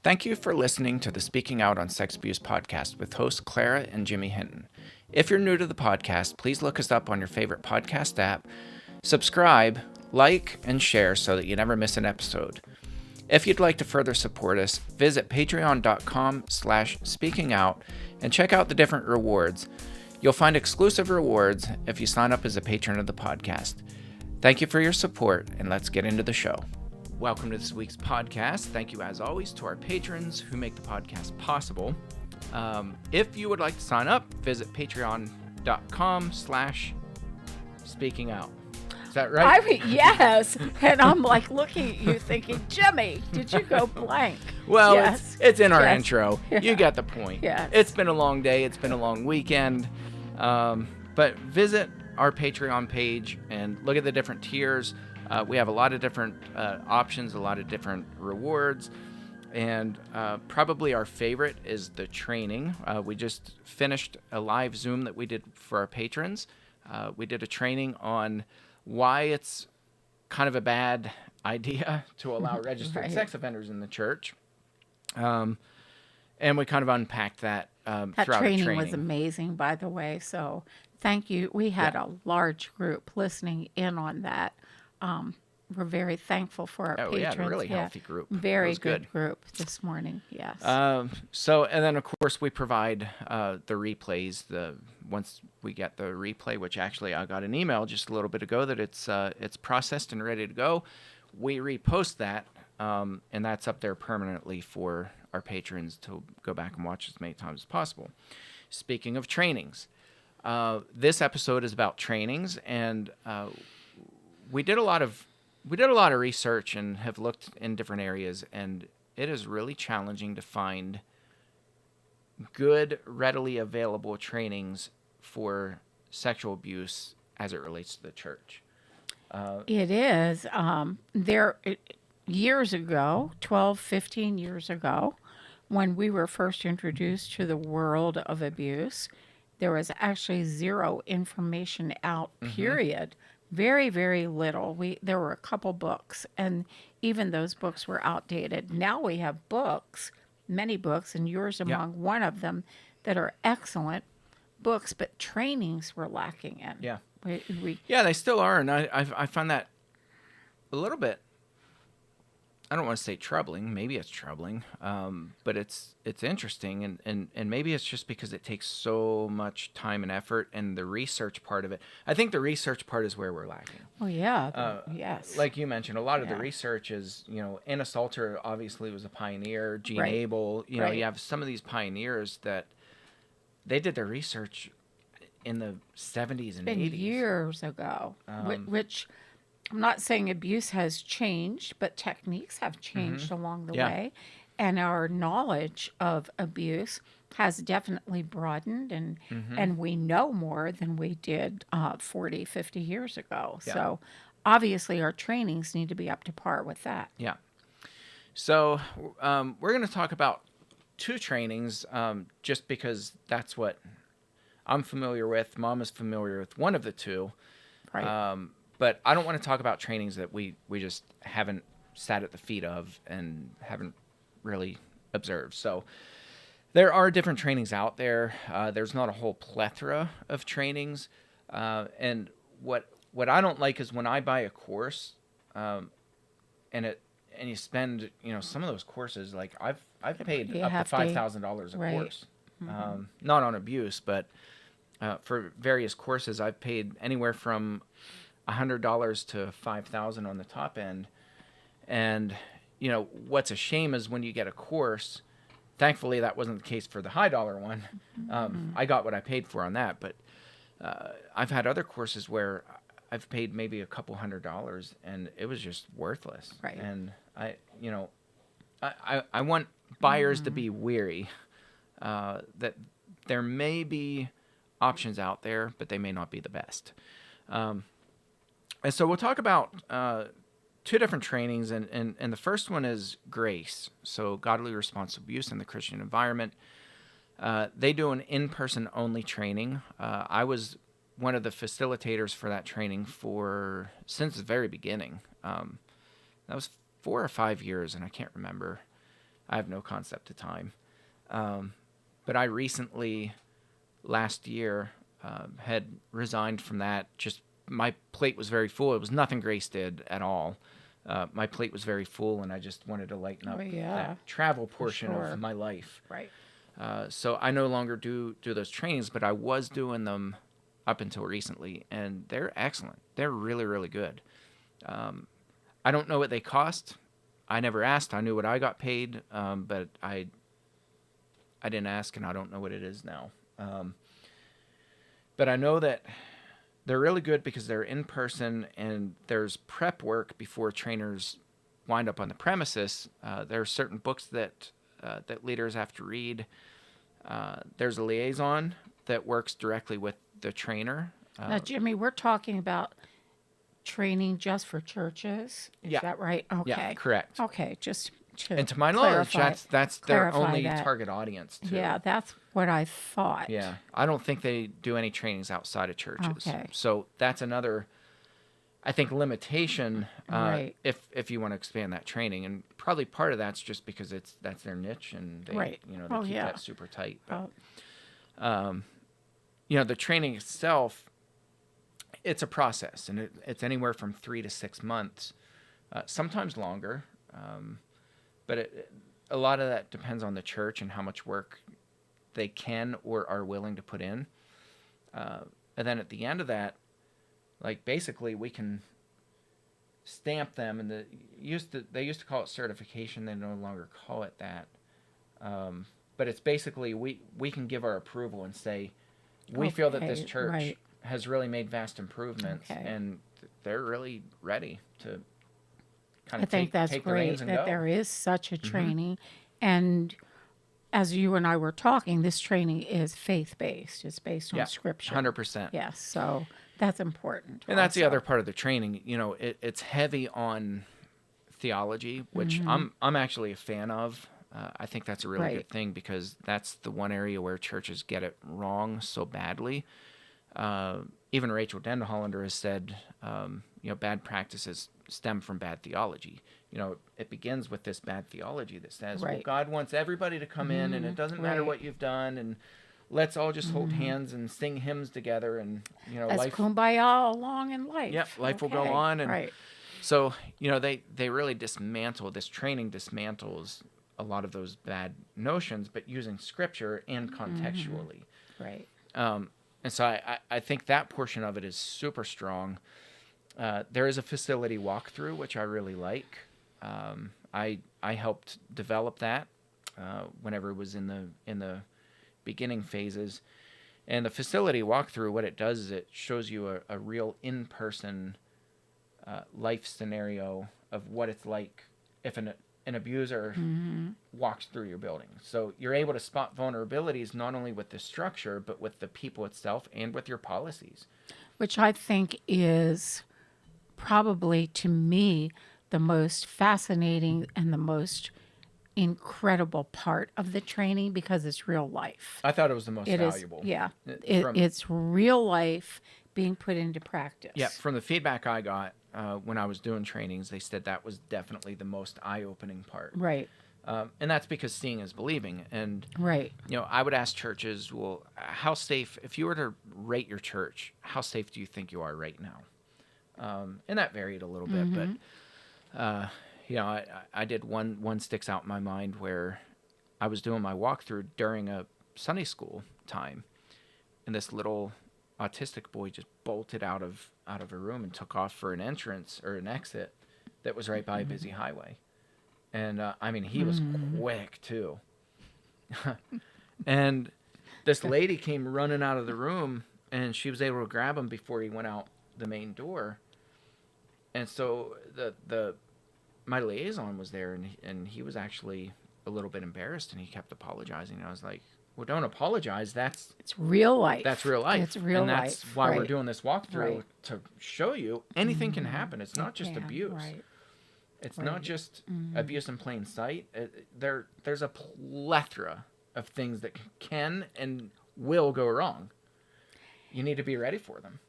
Thank you for listening to the Speaking Out on Sex Abuse podcast with hosts Clara and Jimmy Hinton. If you're new to the podcast, please look us up on your favorite podcast app, subscribe, like, and share so that you never miss an episode. If you'd like to further support us, visit patreon.com/speakingout and check out the different rewards. You'll find exclusive rewards if you sign up as a patron of the podcast. Thank you for your support, and let's get into the show. Welcome to this week's podcast. Thank you, as always, to our patrons who make the podcast possible. If you would like to sign up, visit patreon.com/speakingout. Is that right? I mean, yes. And I'm like looking at you thinking, Jimmy, did you go blank? Well, yes. it's in our Yes. intro. Yeah. You got the point. Yes. It's been a long day. It's been a long weekend. But visit our Patreon page and look at the different tiers. We have a lot of different options, a lot of different rewards. And probably our favorite is the training. We just finished a live Zoom that we did for our patrons. We did a training on why it's kind of a bad idea to allow registered Right. sex offenders in the church. And we kind of unpacked that That throughout training the training. was amazing, by the way. So thank you. We had a large group listening in on that. We're very thankful for our patrons. Yeah, a really healthy group. It Very was good group this morning. Yes. And then of course we provide the replays. Once we get the replay, which actually I got an email just a little bit ago that it's processed and ready to go. We repost that, and that's up there permanently for our patrons to go back and watch as many times as possible. Speaking of trainings, this episode is about trainings, and we did a lot of research and have looked in different areas, and it is really challenging to find good, readily available trainings for sexual abuse as it relates to the church. It is. Years ago, 12, 15 years ago, when we were first introduced to the world of abuse, there was actually zero information out, period. Very, very little. There were a couple books, and even those books were outdated. Now we have books, many books, and yours among one of them, that are excellent books, but trainings were lacking in. Yeah. Yeah, they still are, and I find that a little bit, I don't want to say troubling. Maybe it's troubling, but it's interesting, and maybe it's just because it takes so much time and effort, and the research part of it. I think the research part is where we're lacking. Oh yeah, yes. Like you mentioned, a lot of the Yeah. research is, Anna Salter obviously was a pioneer. Gene Right. Abel, Right. you have some of these pioneers that they did their research in the 70s and Been 80s. years ago, which I'm not saying abuse has changed, but techniques have changed along the Yeah. way. And our knowledge of abuse has definitely broadened, and we know more than we did 40, 50 years ago. Yeah. So obviously our trainings need to be up to par with that. Yeah. So we're going to talk about two trainings just because that's what I'm familiar with. Mom is familiar with one of the two. Right. But I don't want to talk about trainings that we just haven't sat at the feet of and haven't really observed. So there are different trainings out there. There's not a whole plethora of trainings. And what I don't like is when I buy a course, and you spend, some of those courses, like I've paid You up to have to- $5,000 a right. course. Not on abuse, but for various courses, I've paid anywhere from $100 to $5,000 on the top end. And, what's a shame is when you get a course, thankfully that wasn't the case for the high dollar one. I got what I paid for on that, but I've had other courses where I've paid maybe a couple $100 and it was just worthless. Right. And I want buyers to be weary, that there may be options out there, but they may not be the best. And so we'll talk about two different trainings, and the first one is GRACE, so Godly Response to Abuse in the Christian Environment. They do an in-person only training. I was one of the facilitators for that training since the very beginning. That was 4 or 5 years, and I can't remember. I have no concept of time. But I recently, last year, had resigned from that. Just my plate was very full. It was nothing Grace did at all. My plate was very full, and I just wanted to lighten up Oh, yeah, that travel portion sure. of my life. Right. So I no longer do those trainings, but I was doing them up until recently, and they're excellent. They're really, really good. I don't know what they cost. I never asked. I knew what I got paid, but I didn't ask, and I don't know what it is now. But I know that they're really good because they're in person, and there's prep work before trainers wind up on the premises. There are certain books that leaders have to read. There's a liaison that works directly with the trainer. Now, Jimmy, we're talking about training just for churches. Is Yeah. that right? Okay. Yeah, correct. Okay, just to And to my knowledge, clarify, that's their clarify only that. target audience too. Yeah, that's what I thought. Yeah, I don't think they do any trainings outside of churches. Okay. So that's another, I think, limitation Right. if you want to expand that training, and probably part of that's just because that's their niche, and they Right. they Oh, keep yeah. that super tight. But, Oh, the training itself, it's a process, and it's anywhere from 3 to 6 months, sometimes longer. But a lot of that depends on the church and how much work they can or are willing to put in. And then at the end of that, like basically we can stamp them, and they used to call it certification. They no longer call it that. But it's basically we can give our approval and say we feel that this Okay, church right. has really made vast improvements, Okay. and they're really ready to kind I of think that's take the great reins and that go. there is such a training. And as you and I were talking, this training is faith-based. It's based on Yeah, scripture. 100%. Yes, so that's important. And that's the also. other part of the training. It's heavy on theology, which I'm actually a fan of. I think that's a really Right. good thing, because that's the one area where churches get it wrong so badly. Even Rachel Denhollander has said, bad practices stem from bad theology. It begins with this bad theology that says, well, Right. God wants everybody to come in, and it doesn't matter Right. what you've done, and let's all just hold hands and sing hymns together, and As life. kumbaya along in life. Yep, life will go Okay, on, and right. so they really dismantle this training, dismantles a lot of those bad notions, but using scripture and contextually. Right. And so I think that portion of it is super strong. There is a facility walkthrough, which I really like. I helped develop that whenever it was in the beginning phases. And the facility walkthrough, what it does is it shows you a real in-person life scenario of what it's like if an abuser walks through your building. So you're able to spot vulnerabilities not only with the structure, but with the people itself and with your policies. Which I think is probably, to me, the most fascinating and the most incredible part of the training, because it's real life. I thought it was the most It is, valuable. yeah. From- It's real life being put into practice. Yeah, from the feedback I got when I was doing trainings, they said that was definitely the most eye-opening part. Right. And that's because seeing is believing. And, Right. I would ask churches, well, how safe, if you were to rate your church, how safe do you think you are right now? And that varied a little bit, but, I did one sticks out in my mind where I was doing my walkthrough during a Sunday school time, and this little autistic boy just bolted out of a room and took off for an entrance or an exit that was right by a busy highway. And he was quick too. And this lady came running out of the room, and she was able to grab him before he went out the main door. And so my liaison was there, and he was actually a little bit embarrassed, and he kept apologizing. And I was like, well, don't apologize. That's real life. That's real life. It's real and that's life. why we're Right. doing this walkthrough, Right. to show you anything can happen. It's not just Yeah, abuse. Right. It's not just abuse in plain sight. There's a plethora of things that can and will go wrong. You need to be ready for them.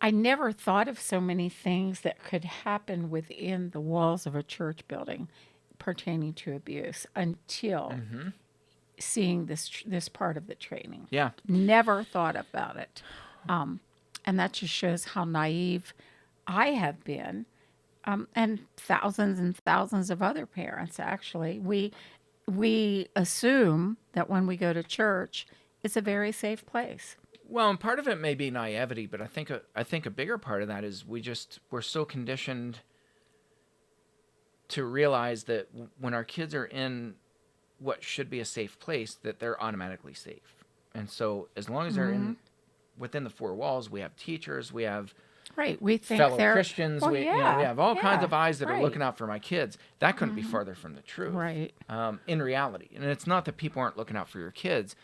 I never thought of so many things that could happen within the walls of a church building, pertaining to abuse until seeing this part of the training. Yeah. Never thought about it. And that just shows how naive I have been, and thousands of other parents, actually. We assume that when we go to church, it's a very safe place. Well, and part of it may be naivety, but I think a bigger part of that is we're so conditioned to realize that when our kids are in what should be a safe place, that they're automatically safe. And so as long as they're within the four walls, we have teachers, we have Right. We think fellow they're Christians, well, we have all kinds of eyes that are right. looking out for my kids. That couldn't be farther from the truth. Right. In reality. And it's not that people aren't looking out for your kids.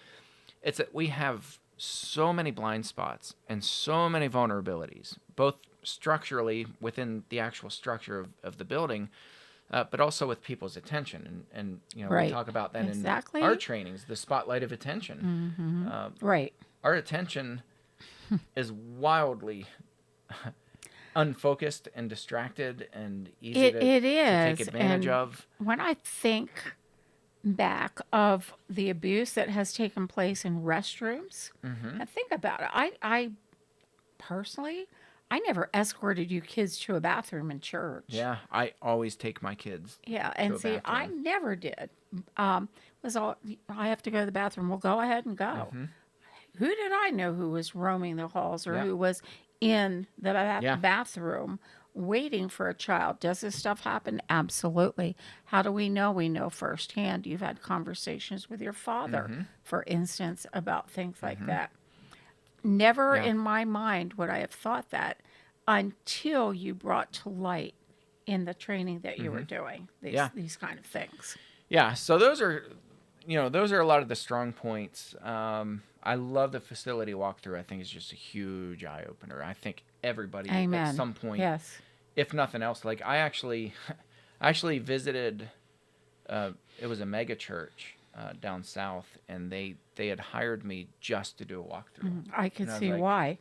It's that we have so many blind spots and so many vulnerabilities, both structurally within the actual structure of the building, but also with people's attention. And Right. we talk about that Exactly. in our trainings, the spotlight of attention. Right. Our attention is wildly unfocused and distracted and easy It to is. take advantage And of. when I think back of the abuse that has taken place in restrooms, I think about it. I personally, I never escorted you kids to a bathroom in church. Yeah, I always take my kids. Yeah, to and a see, I bathroom. never did. Was all I have to go to the bathroom. Well, go ahead and go. Who did I know who was roaming the halls or Yeah. who was in the Yeah. bathroom waiting for a child? Does this stuff happen? Absolutely. How do we know? We know firsthand. You've had conversations with your father, for instance, about things like that. Never Yeah. in my mind would I have thought that until you brought to light in the training that you were doing Yeah. these kind of things. Yeah, so those are a lot of the strong points. I love the facility walkthrough. I think it's just a huge eye opener. I think everybody Amen. at some point, Yes. if nothing else, like I actually visited. It was a mega church down south, and they had hired me just to do a walkthrough. I could And I was see like, why.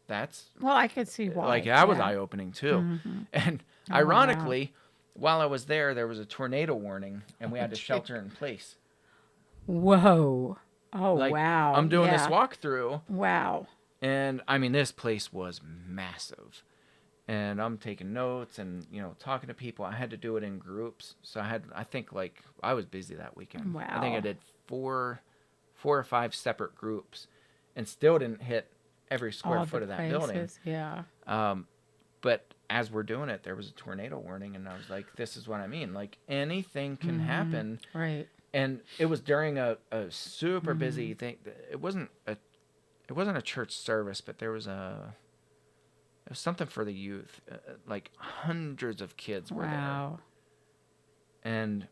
That's Well, I could see why. like that was Yeah. eye opening too. And wow. ironically, while I was there was a tornado warning, and we had to gee. shelter in place. Whoa. Oh, Like, wow. I'm doing this Yeah. walkthrough, Wow. and I mean, this place was massive. And I'm taking notes and, talking to people. I had to do it in groups. So I think I was busy that weekend. I think I Wow. did four or five separate groups and still didn't hit every square All foot the of that building. places, yeah. But as we're doing it, there was a tornado warning, and I was like, this is what I mean. Like, anything can happen. Right. And it was during a super busy thing. It wasn't a church service, but it was something for the youth. Like hundreds of kids were Wow. there, and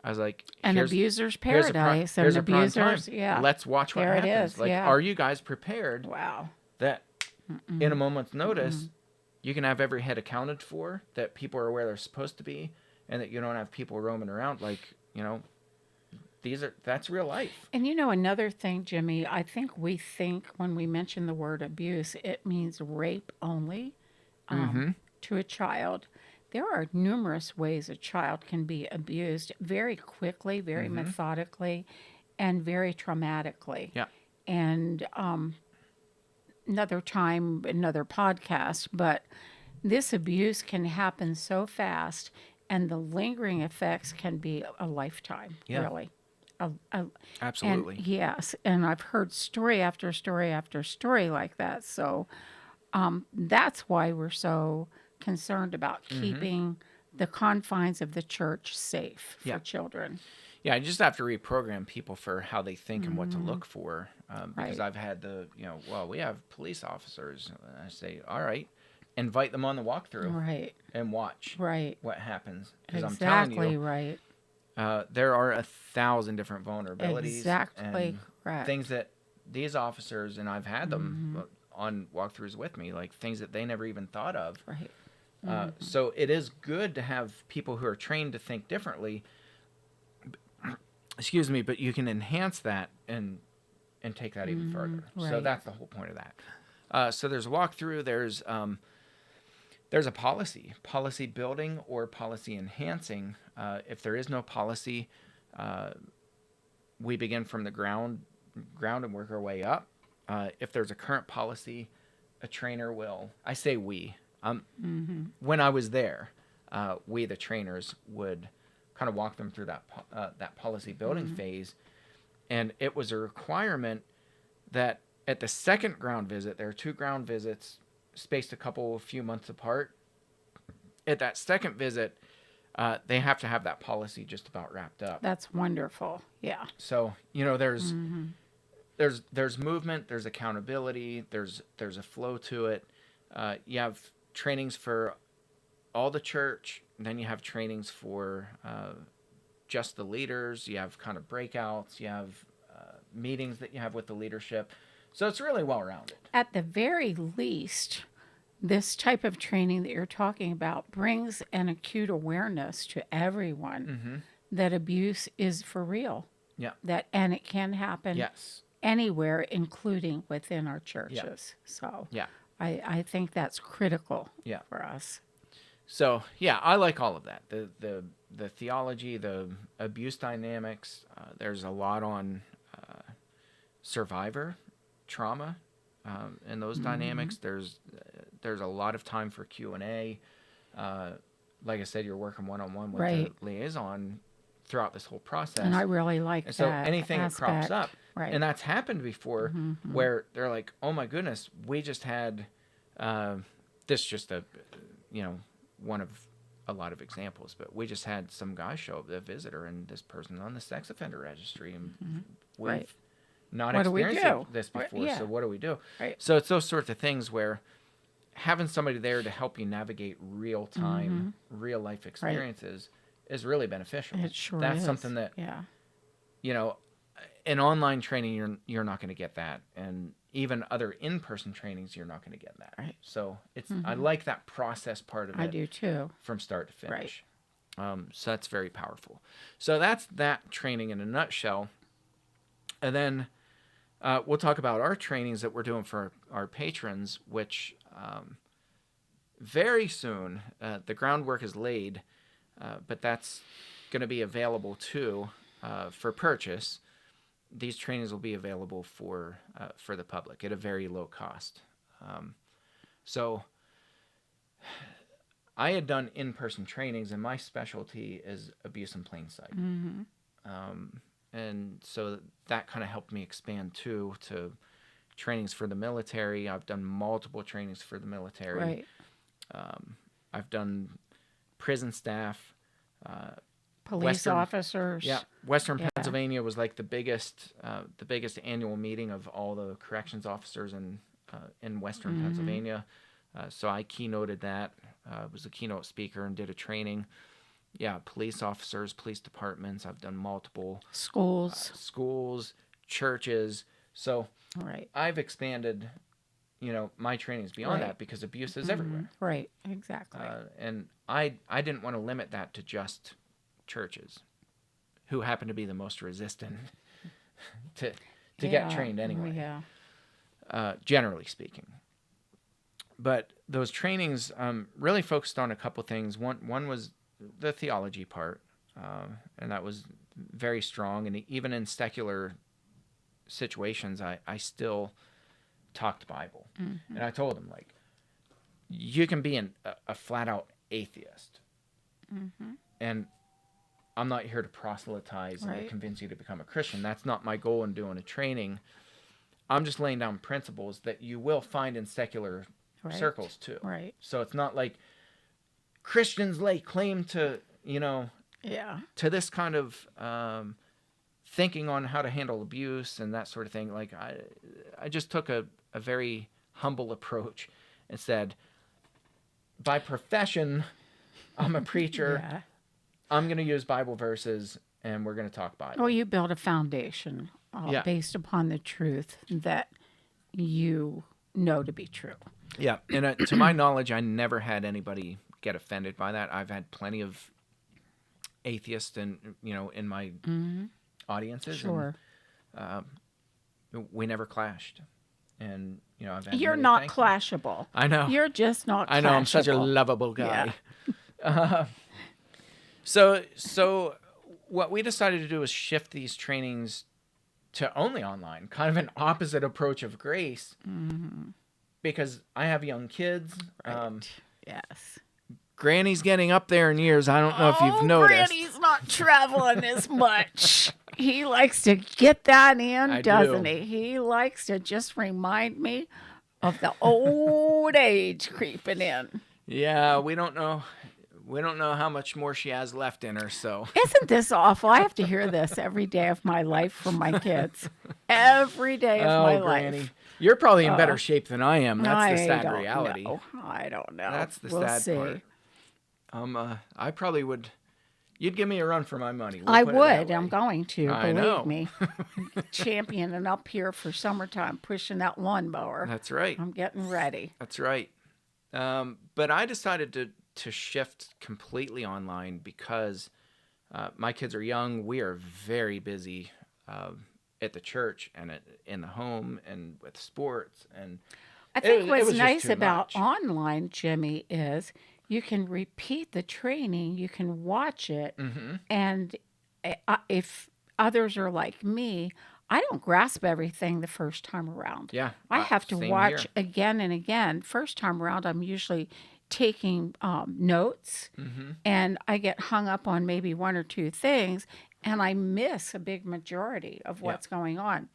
I was like, An here's abuser's here's a paradise. here's And a prime time. abusers, yeah. Let's watch what There it happens. is, Like, yeah. are you guys prepared Wow. that in a moment's notice you can have every head accounted for, that people are where they're supposed to be, and that you don't have people roaming around? Like, that's real life. And another thing, Jimmy, I think we think when we mention the word abuse, it means rape only to a child. There are numerous ways a child can be abused very quickly, very methodically, and very traumatically. Yeah. And another time, another podcast, but this abuse can happen so fast, and the lingering effects can be a lifetime, Yeah. really. Absolutely. And yes, and I've heard story after story after story like that. So that's why we're so concerned about keeping the confines of the church safe for Yeah. children. Yeah, I just have to reprogram people for how they think and what to look for. Because Right. I've had we have police officers. And I say, all right, invite them on the walkthrough Right, and watch right. what happens. Because I'm telling Exactly you, right. there are 1,000 different vulnerabilities. Exactly and correct. things that these officers, and I've had them on walkthroughs with me, like things that they never even thought of. Right. So it is good to have people who are trained to think differently. Excuse me, but you can enhance that and take that even further. So right. that's the whole point of that. So there's a walkthrough. There's there's a policy building or policy enhancing. If there is no policy, we begin from the ground and work our way up. If there's a current policy, a trainer will. I say we. When I was there, we the trainers would kind of walk them through that policy building phase, and it was a requirement that at the second ground visit, there are 2 ground visits spaced a few months apart. At that second visit, they have to have that policy just about wrapped up. That's wonderful. Yeah. So, there's movement, there's accountability, there's a flow to it. You have trainings for all the church, and then you have trainings for just the leaders. You have kind of breakouts. You have meetings that you have with the leadership. So it's really well-rounded. At the very least, this type of training that you're talking about brings an acute awareness to everyone that abuse is for real. Yeah. And it can happen Yes. anywhere, including within our churches. So Yeah. I think that's critical Yeah. for us. So, yeah, I like all of that. The theology, the abuse dynamics, there's a lot on survivor trauma and those dynamics. There's a lot of time for Q&A. Like I said, you're working one-on-one with Right. the liaison throughout this whole process. And I really like And that so anything that crops aspect. up, Right. and that's happened before, where they're like, "Oh my goodness, we just had this." Just one of a lot of examples, but we just had some guy show up, a visitor, and this person on the sex offender registry, and we've Right. not What do we experienced do? this before. Yeah. So what do we do? Right. So it's those sorts of things where having somebody there to help you navigate real time, real life experiences is really beneficial. It sure That's is. something that Yeah. in online training you're not going to get that, and even other in-person trainings you're not going to get that. Right. So I like that process part of it. I do too. From start to finish. So that's very powerful. So that's that training in a nutshell. And then we'll talk about our trainings that we're doing for our patrons, which very soon the groundwork is laid, but that's going to be available too for purchase. These trainings will be available for the public at a very low cost. So I had done in-person trainings, and my specialty is abuse in plain sight. And so that kind of helped me expand too to trainings for the military. I've done multiple trainings for the military. Right. I've done prison staff. Police officers. Yeah, Western Pennsylvania was like the biggest annual meeting of all the corrections officers in Western Pennsylvania. So I keynoted that. Was a keynote speaker and did a training. Yeah, police officers, police departments. I've done multiple schools, churches. So Right. I've expanded, my trainings beyond that because abuse is everywhere. Right. Exactly. And I didn't want to limit that to just churches, who happen to be the most resistant to get trained anyway. Yeah. Generally speaking. But those trainings really focused on a couple things. One was the theology part, and that was very strong. And even in secular situations, I still talked Bible. And I told them, like, you can be a flat-out atheist. And I'm not here to proselytize and convince you to become a Christian. That's not my goal in doing a training. I'm just laying down principles that you will find in secular circles too. Right. So it's not like Christians lay claim to, to this kind of thinking on how to handle abuse and that sort of thing. Like I just took a very humble approach and said, by profession, I'm a preacher. Yeah. I'm going to use Bible verses, and we're going to talk Bible. Well, you build a foundation based upon the truth that you know to be true. Yeah, and to my knowledge, I never had anybody get offended by that. I've had plenty of atheists, in my audiences. Sure. And, we never clashed, and I've had You're many not thank you. clashable. I know. You're just not clashable. I know. I'm such a lovable guy. Yeah. So what we decided to do is shift these trainings to only online, kind of an opposite approach of Grace, because I have young kids. Right. Yes. Granny's getting up there in years. I don't know if you've noticed. Granny's not traveling as much. He likes to get that in, doesn't he? He likes to just remind me of the old age creeping in. Yeah, we don't know. We don't know how much more she has left in her. So Isn't this awful? I have to hear this every day of my life from my kids. Every day of my Granny, life. you're probably in better shape than I am. That's the sad don't reality. know. I don't know. That's the We'll sad see. part. I probably would. You'd give me a run for my money. I would. I'm going to. I Believe know. me. Championing up here for summertime, pushing that lawnmower. That's right. I'm getting ready. That's right. But I decided to shift completely online because my kids are young. We are very busy at the church and in the home and with sports. And I think it what's was just nice too about much. online, Jimmy, is you can repeat the training, you can watch it, Mm-hmm. and if others are like me, I don't grasp everything the first time around. Yeah, I have to same watch here. again and again. First time around, I'm usually taking notes, Mm-hmm. and I get hung up on maybe one or two things, and I miss a big majority of what's going on.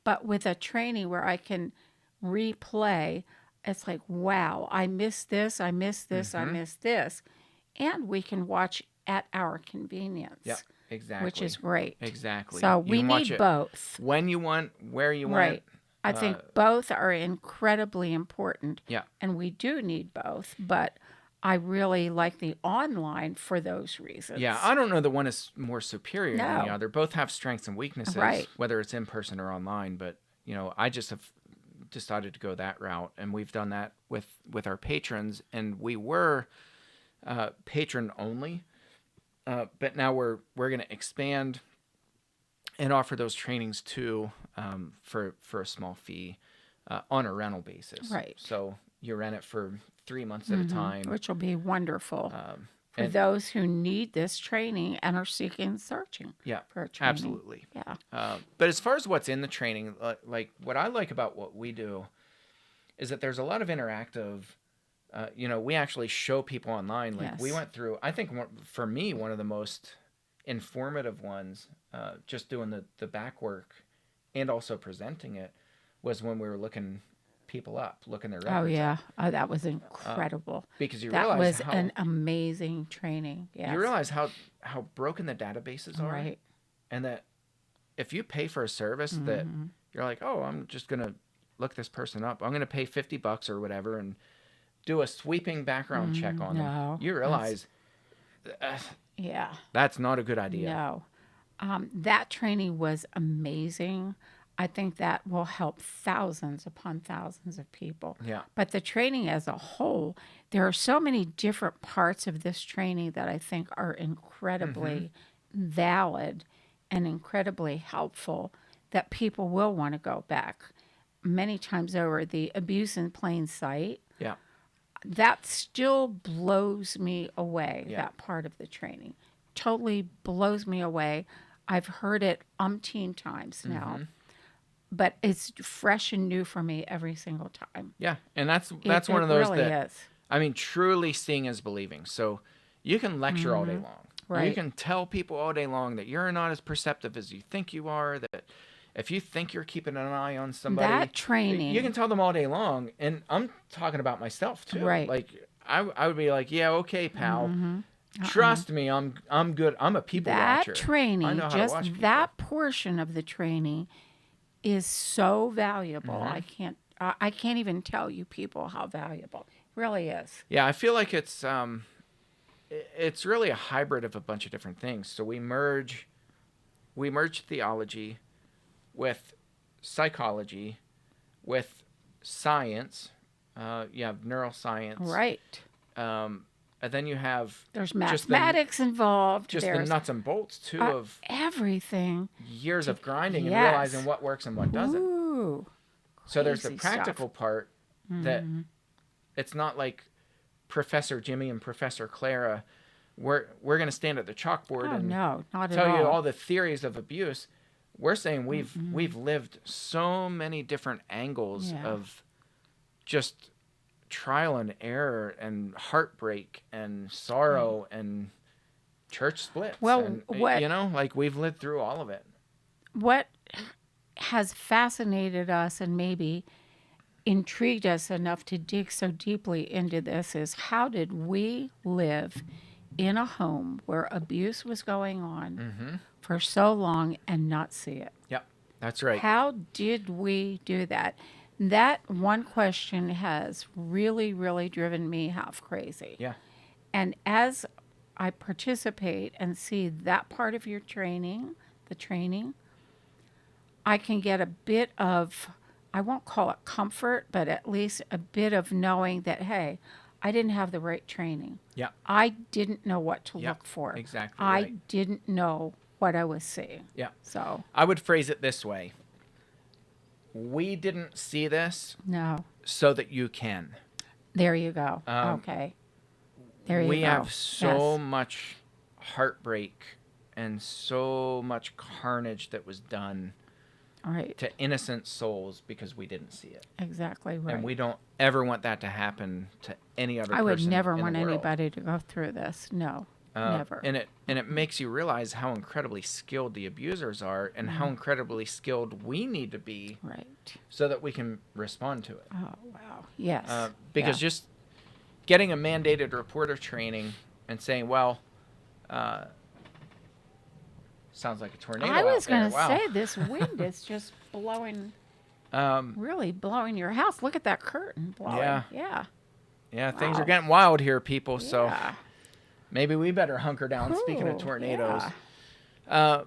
But with a training where I can replay, it's like, wow, I missed this, I missed this, I missed this. And we can watch at our convenience. Yeah, exactly. Which is great. Exactly. So You we can watch need it both. when you want, where you want. Right. I think both are incredibly important. Yeah. And we do need both. But I really like the online for those reasons. Yeah, I don't know that one is more superior than the No. other. Both have strengths and weaknesses, Right. whether it's in person or online. But I just have decided to go that route, and we've done that with our patrons. And we were patron only, but now we're going to expand and offer those trainings too for a small fee on a rental basis. Right. So you rent it for 3 months at a time. Which will be wonderful for and- those who need this training and are seeking and searching Yeah, for a training. absolutely. Yeah. But as far as what's in the training, like what I like about what we do is that there's a lot of interactive. We actually show people online. Like we Yes. went through, I think for me, one of the most informative ones, just doing the back work and also presenting it, was when we were looking people up, looking their records Oh, yeah. up. Oh, that was incredible. Because you That realize was how an amazing training. Yes. you realize how broken the databases are, Right. and that if you pay for a service that Mm-hmm. you're like, oh, I'm just gonna look this person up, I'm gonna pay $50 or whatever and do a sweeping background check on no, them, you realize Yeah. that's not a good idea. No. That training was amazing. I think that will help thousands upon thousands of people. Yeah. But the training as a whole, there are so many different parts of this training that I think are incredibly valid and incredibly helpful that people will want to go back many times over. The abuse in plain sight, Yeah. that still blows me away, Yeah. that part of the training. Totally blows me away. I've heard it umpteen times now, but it's fresh and new for me every single time. Yeah, and that's It- one it of those really that is. I mean, truly seeing is believing. So you can lecture all day long. Or you Right. can tell people all day long that you're not as perceptive as you think you are, that if you think you're keeping an eye on somebody, That training. you can tell them all day long. And I'm talking about myself too. Right. Like I would be like, yeah, okay, pal. Trust me, I'm good. I'm a people That watcher. I training, know how to just watch people. that portion of the training is so valuable. Mm-hmm. I can't even tell you people how valuable it really is. Yeah, I feel like it's really a hybrid of a bunch of different things. So we merge theology with psychology, with science. You have neuroscience, Right. And then you have There's just the- mathematics involved. just the There's nuts and bolts too of everything. years of grinding and Yes. realizing what works and what doesn't. Ooh, So there's the Crazy stuff. practical part that it's not like Professor Jimmy and Professor Clara. We're going to stand at the chalkboard Oh, and no, not at tell you all. all the theories of abuse. We're saying we've lived so many different angles Yeah. of just trial and error and heartbreak and sorrow and church splits. Well, and, what- like we've lived through all of it. What has fascinated us and maybe intrigued us enough to dig so deeply into this is how did we live in a home where abuse was going on for so long and not see it? Yep, that's right. How did we do that? That one question has really, really driven me half crazy. Yeah. And as I participate and see that part of your training, the training, I can get a bit of, I won't call it comfort, but at least a bit of knowing that, hey, I didn't have the right training. Yeah. I didn't know what to Yep, look for. exactly I right. didn't know what I was seeing. Yeah. So, I would phrase it this way. We didn't see this no. so that you can. There you go. Okay. There you go. We have so Yes. much heartbreak and so much carnage that was done Right. to innocent souls because we didn't see it. Exactly right. And we don't ever want that to happen to any other person. I would never in want the world. anybody to go through this. No. Never. And it makes you realize how incredibly skilled the abusers are and how incredibly skilled we need to be Right. so that we can respond to it. Oh, wow. Yes. Because Yeah. just getting a mandated reporter training and saying, well, sounds like a tornado. I was going going to say this wind is just blowing, really blowing your house. Look at that curtain blowing. Yeah. Yeah. Yeah, things Wow. are getting wild here, people. So Yeah. maybe we better hunker down. Speaking of Ooh, tornadoes, yeah.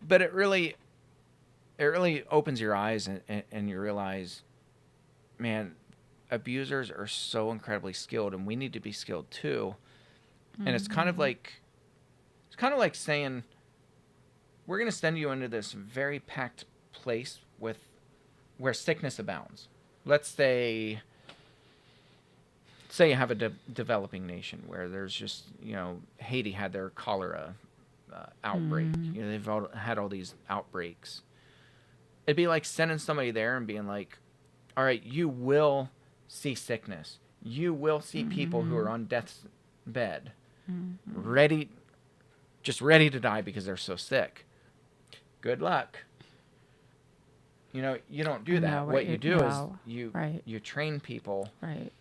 but it really opens your eyes and you realize, man, abusers are so incredibly skilled, and we need to be skilled too. And it's kind of like saying, we're going to send you into this very packed place where sickness abounds. Let's say you have a developing nation where there's just, Haiti had their cholera outbreak. They've had all these outbreaks. It'd be like sending somebody there and being like, all right, you will see sickness. You will see people who are on death's bed, ready to die because they're so sick. Good luck. You don't do that. No, What you do is no. Right. you train people. Right.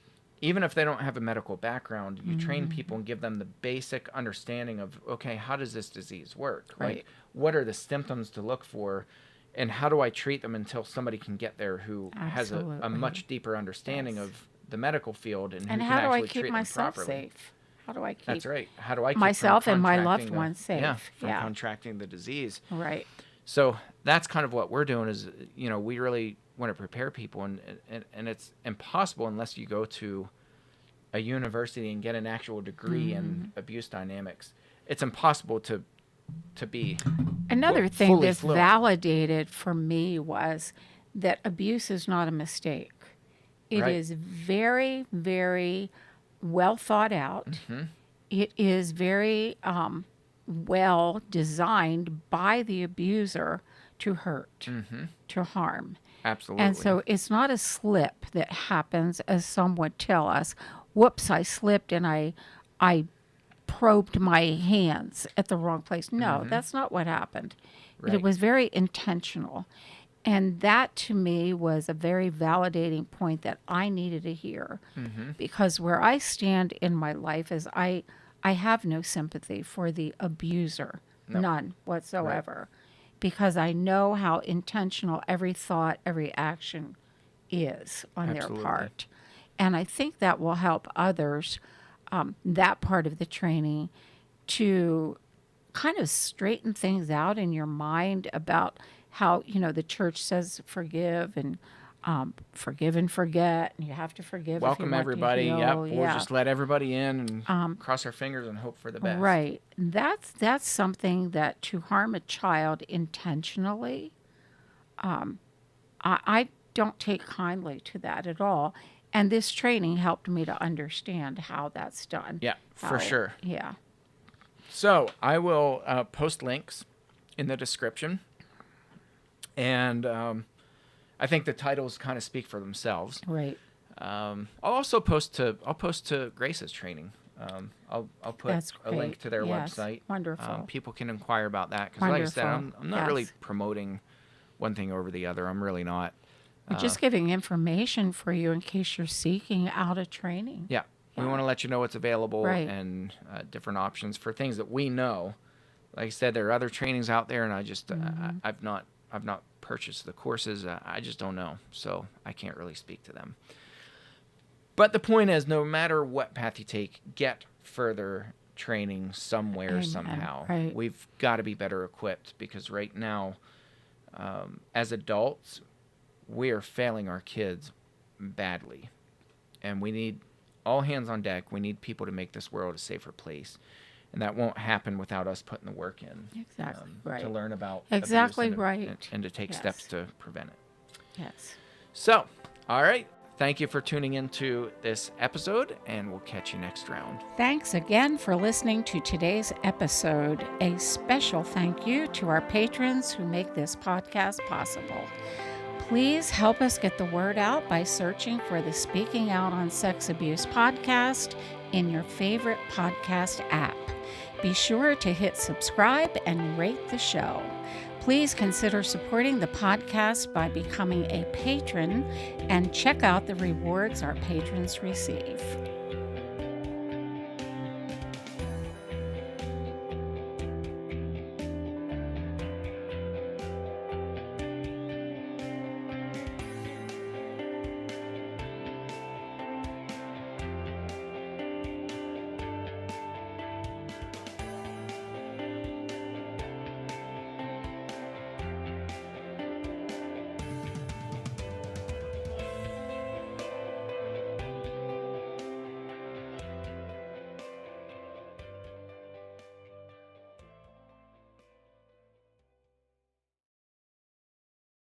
Even if they don't have a medical background, you train people and give them the basic understanding of, okay, how does this disease work? Right. Like, what are the symptoms to look for? And how do I treat them until somebody can get there who has a Absolutely. much deeper understanding Yes. of the medical field and who And can how do I actually keep treat myself them properly? safe? How do I keep That's right. How do I keep myself from and my loved contracting the- ones safe? Yeah, from Yeah. contracting the disease. Right. So that's kind of what we're doing is, we really want to prepare people, and it's impossible unless you go to a university and get an actual degree in abuse dynamics. It's impossible to be Another thing fully that's fluent. validated for me was that abuse is not a mistake. It Right. is very, very well thought out. Mm-hmm. It is very well designed by the abuser to hurt, to harm. Absolutely. And so it's not a slip that happens, as some would tell us. Whoops, I slipped and I probed my hands at the wrong place. No, that's not what happened. Right. It was very intentional. And that to me was a very validating point that I needed to hear. Because where I stand in my life is I have no sympathy for the abuser, none whatsoever. Because I know how intentional every thought, every action is on Absolutely. their part. And I think that will help others, that part of the training, to kind of straighten things out in your mind about how, the church says forgive and forget, and you have to forgive. Welcome if you everybody. Want to Yep. heal. We'll Yeah. just let everybody in and cross our fingers and hope for the best. Right. That's something that to harm a child intentionally, I don't take kindly to that at all. And this training helped me to understand how that's done. Yeah, for sure. Yeah. So I will post links in the description, and I think the titles kind of speak for themselves. Right. I'll also post to Grace's training. I'll put That's a link great. to their Yes. website. Wonderful. People can inquire about that because, like I said, Wonderful. I'm not really Yes. promoting one thing over the other. I'm really not. We're just giving information for you in case you're seeking out a training. Yeah, we want to let you know what's available Right. and different options for things that we know. Like I said, there are other trainings out there, and I just I've not purchased the courses. I just don't know, so I can't really speak to them. But the point is, no matter what path you take, get further training somewhere, Amen. somehow. Right. We've got to be better equipped because right now, as adults, we are failing our kids badly. And we need all hands on deck. We need people to make this world a safer place. And that won't happen without us putting the work in. Exactly right. To learn about Exactly abuse right. and to take Yes. steps to prevent it. Yes. So, all right. Thank you for tuning into this episode, and we'll catch you next round. Thanks again for listening to today's episode. A special thank you to our patrons who make this podcast possible. Please help us get the word out by searching for the Speaking Out on Sex Abuse podcast in your favorite podcast app. Be sure to hit subscribe and rate the show. Please consider supporting the podcast by becoming a patron and check out the rewards our patrons receive.